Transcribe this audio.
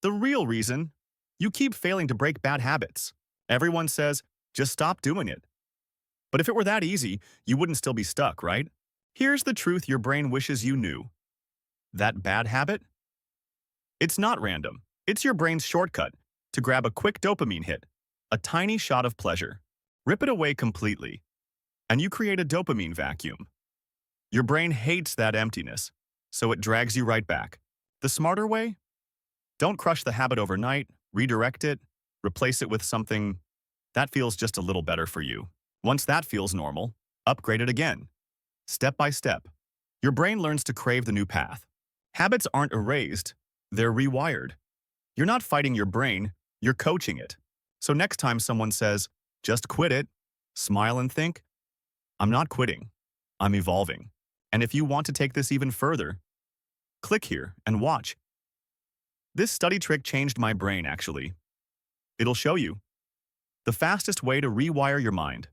The real reason, you keep failing to break bad habits. Everyone says, just stop doing it. But if it were that easy, you wouldn't still be stuck, right? Here's the truth your brain wishes you knew. That bad habit? It's not random. It's your brain's shortcut to grab a quick dopamine hit, a tiny shot of pleasure. Rip it away completely, and you create a dopamine vacuum. Your brain hates that emptiness, so it drags you right back. The smarter way? Don't crush the habit overnight, redirect it, replace it with something that feels just a little better for you. Once that feels normal, upgrade it again. Step by step, your brain learns to crave the new path. Habits aren't erased, they're rewired. You're not fighting your brain, you're coaching it. So next time someone says, just quit it, smile and think, I'm not quitting, I'm evolving. And if you want to take this even further, click here and watch. This study trick changed my brain, actually. It'll show you the fastest way to rewire your mind.